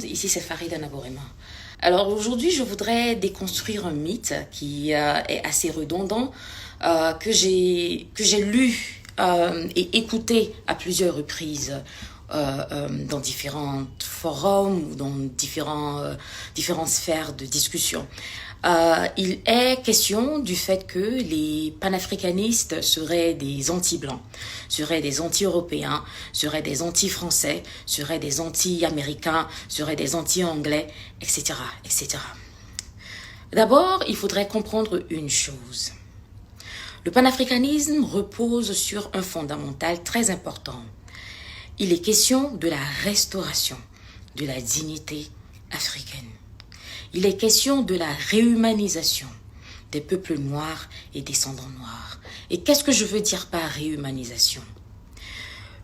monde, ici c'est Farida Naborema. Alors aujourd'hui je voudrais déconstruire un mythe qui est assez redondant, que j'ai lu et écouté à plusieurs reprises dans différents forums ou dans différentes sphères de discussion. Il est question du fait que les panafricanistes seraient des anti-blancs, seraient des anti-européens, seraient des anti-français, seraient des anti-américains, seraient des anti-anglais, etc., etc. D'abord, il faudrait comprendre une chose. Le panafricanisme repose sur un fondamental très important. Il est question de la restauration de la dignité africaine. Il est question de la réhumanisation des peuples noirs et descendants noirs. Et qu'est-ce que je veux dire par réhumanisation?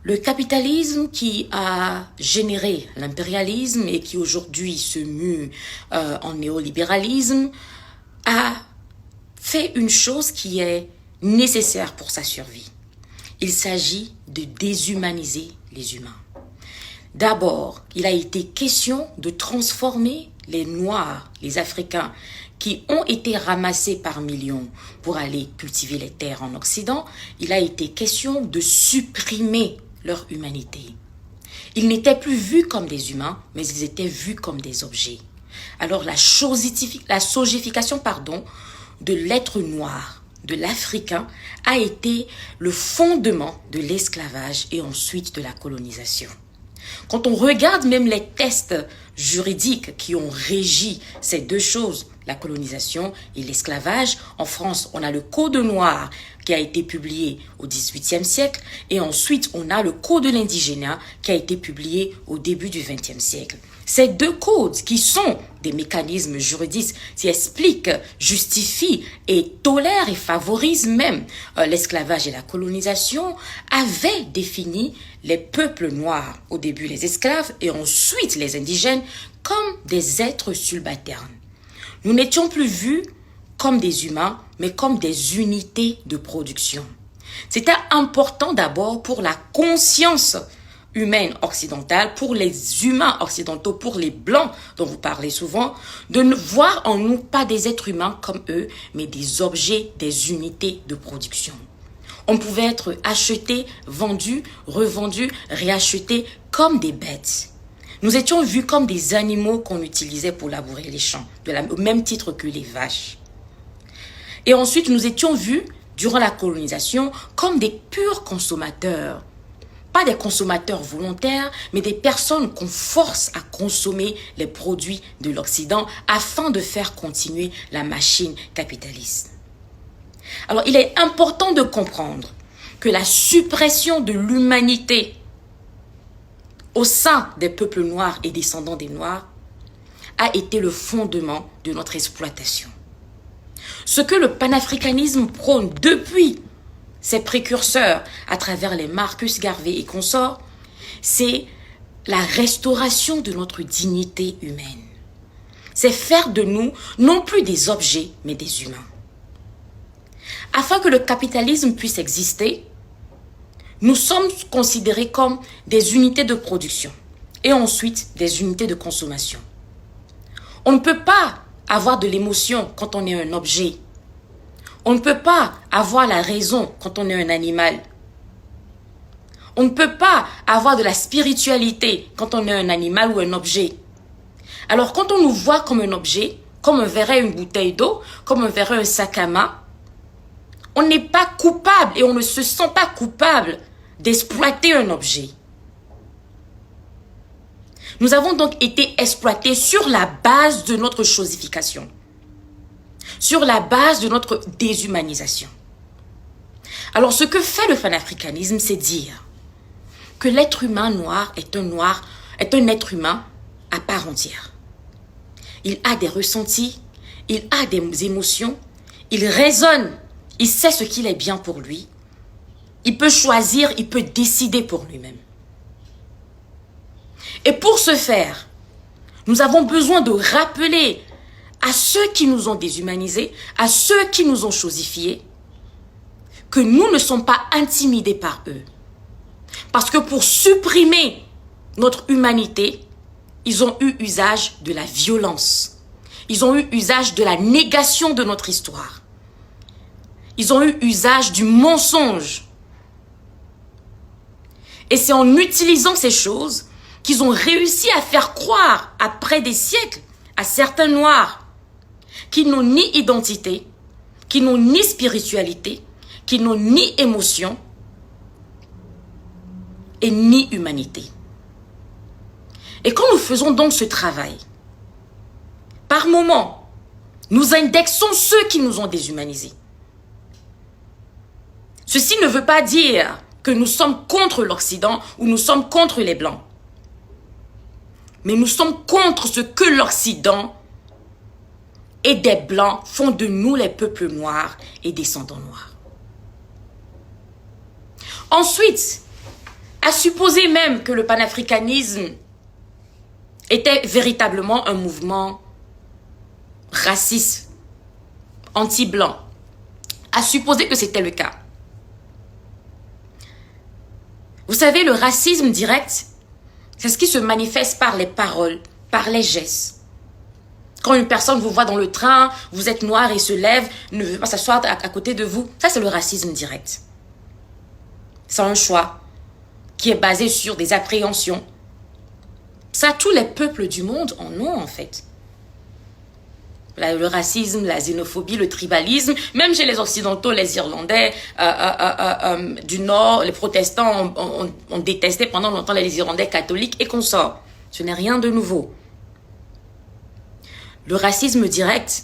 Le capitalisme qui a généré l'impérialisme et qui aujourd'hui se mue en néolibéralisme a fait une chose qui est nécessaire pour sa survie. Il s'agit de déshumaniser les humains. D'abord, il a été question de transformer les Noirs, les Africains, qui ont été ramassés par millions pour aller cultiver les terres en Occident, il a été question de supprimer leur humanité. Ils n'étaient plus vus comme des humains, mais ils étaient vus comme des objets. Alors la sojification de l'être noir, de l'Africain, a été le fondement de l'esclavage et ensuite de la colonisation. Quand on regarde même les tests juridiques qui ont régi ces deux choses, la colonisation et l'esclavage, en France, on a le Code noir qui a été publié au XVIIIe siècle et ensuite on a le Code de l'indigénat qui a été publié au début du XXe siècle. Ces deux codes qui sont des mécanismes juridiques qui expliquent, justifient et tolèrent et favorisent même l'esclavage et la colonisation avaient défini les peuples noirs, au début les esclaves et ensuite les indigènes, comme des êtres subalternes. Nous n'étions plus vus comme des humains, mais comme des unités de production. C'était important d'abord pour la conscience humaine occidentale, pour les humains occidentaux, pour les blancs dont vous parlez souvent, de ne voir en nous pas des êtres humains comme eux, mais des objets, des unités de production. On pouvait être acheté, vendu, revendu, réacheté comme des bêtes. Nous étions vus comme des animaux qu'on utilisait pour labourer les champs, au même titre que les vaches. Et ensuite, nous étions vus, durant la colonisation, comme des purs consommateurs. Pas des consommateurs volontaires, mais des personnes qu'on force à consommer les produits de l'Occident afin de faire continuer la machine capitaliste. Alors, il est important de comprendre que la suppression de l'humanité au sein des peuples noirs et descendants des Noirs a été le fondement de notre exploitation. Ce que le panafricanisme prône depuis ses précurseurs à travers les Marcus Garvey et consorts, c'est la restauration de notre dignité humaine. C'est faire de nous non plus des objets, mais des humains. Afin que le capitalisme puisse exister, nous sommes considérés comme des unités de production et ensuite des unités de consommation. On ne peut pas avoir de l'émotion quand on est un objet. On ne peut pas avoir la raison quand on est un animal. On ne peut pas avoir de la spiritualité quand on est un animal ou un objet. Alors quand on nous voit comme un objet, comme on verrait une bouteille d'eau, comme on verrait un sac à main, on n'est pas coupable et on ne se sent pas coupable d'exploiter un objet. Nous avons donc été exploités sur la base de notre chosification, sur la base de notre déshumanisation. Alors ce que fait le panafricanisme, c'est dire que l'être humain noir est un être humain à part entière. Il a des ressentis, il a des émotions, il raisonne, il sait ce qu'il est bien pour lui. Il peut choisir, il peut décider pour lui-même. Et pour ce faire, nous avons besoin de rappeler à ceux qui nous ont déshumanisés, à ceux qui nous ont chosifiés, que nous ne sommes pas intimidés par eux. Parce que pour supprimer notre humanité, Ils ont eu usage de la violence. Ils ont eu usage de la négation de notre histoire. Ils ont eu usage du mensonge. Et c'est en utilisant ces choses qu'ils ont réussi à faire croire, après des siècles, à certains Noirs qui n'ont ni identité, qui n'ont ni spiritualité, qui n'ont ni émotion et ni humanité. Et quand nous faisons donc ce travail, par moments, nous indexons ceux qui nous ont déshumanisés. Ceci ne veut pas dire que nous sommes contre l'Occident ou nous sommes contre les Blancs. Mais nous sommes contre ce que l'Occident et des Blancs font de nous les peuples noirs et descendants noirs. Ensuite, à supposer même que le panafricanisme était véritablement un mouvement raciste, anti-blanc, à supposer que c'était le cas. Vous savez, le racisme direct, c'est ce qui se manifeste par les paroles, par les gestes. Quand une personne vous voit dans le train, vous êtes noir et se lève, ne veut pas s'asseoir à côté de vous, ça c'est le racisme direct. C'est un choix qui est basé sur des appréhensions. Ça, tous les peuples du monde en ont en fait. Le racisme, la xénophobie, le tribalisme, même chez les Occidentaux, les Irlandais du Nord, les protestants ont détesté pendant longtemps les Irlandais catholiques et consorts. Ce n'est rien de nouveau. Le racisme direct,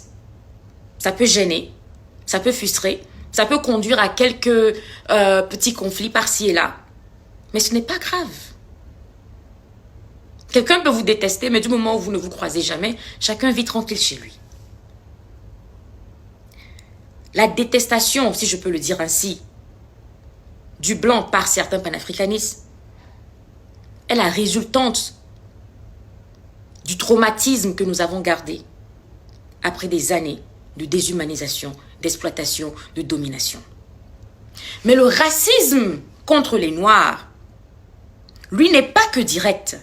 ça peut gêner, ça peut frustrer, ça peut conduire à quelques petits conflits par-ci et là. Mais ce n'est pas grave. Quelqu'un peut vous détester, mais du moment où vous ne vous croisez jamais, chacun vit tranquille chez lui. La détestation, si je peux le dire ainsi, du blanc par certains panafricanistes est la résultante du traumatisme que nous avons gardé après des années de déshumanisation, d'exploitation, de domination. Mais le racisme contre les Noirs, lui, n'est pas que direct.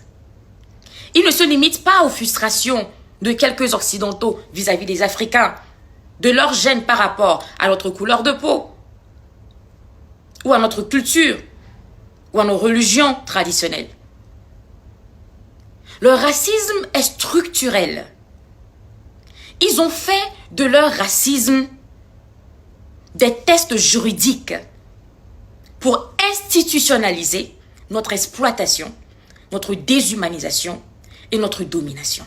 Il ne se limite pas aux frustrations de quelques Occidentaux vis-à-vis des Africains, de leur gêne par rapport à notre couleur de peau, ou à notre culture, ou à nos religions traditionnelles. Le racisme est structurel. Ils ont fait de leur racisme des tests juridiques pour institutionnaliser notre exploitation, notre déshumanisation et notre domination.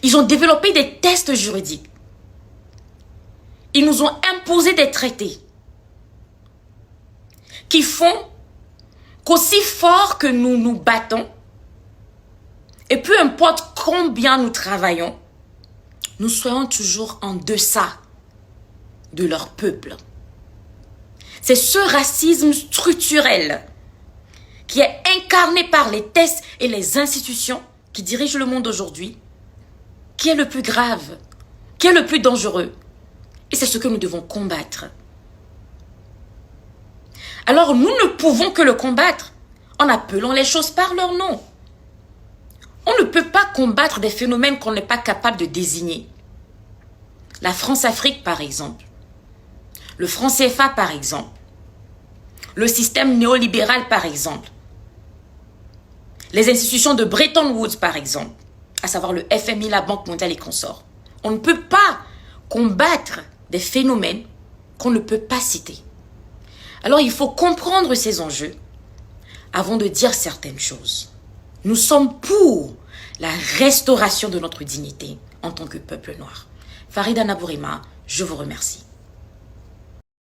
Ils ont développé des tests juridiques. Ils nous ont imposé des traités qui font qu'aussi fort que nous nous battons, et peu importe combien nous travaillons, nous soyons toujours en deçà de leur peuple. C'est ce racisme structurel qui est incarné par les tests et les institutions qui dirigent le monde aujourd'hui, qui est le plus grave, qui est le plus dangereux. Et c'est ce que nous devons combattre. Alors nous ne pouvons que le combattre en appelant les choses par leur nom. On ne peut pas combattre des phénomènes qu'on n'est pas capable de désigner. La France-Afrique, par exemple. Le franc CFA, par exemple. Le système néolibéral, par exemple. Les institutions de Bretton Woods, par exemple. À savoir le FMI, la Banque mondiale et consorts. On ne peut pas combattre des phénomènes qu'on ne peut pas citer. Alors il faut comprendre ces enjeux avant de dire certaines choses. Nous sommes pour la restauration de notre dignité en tant que peuple noir. Farida Nabourima, je vous remercie.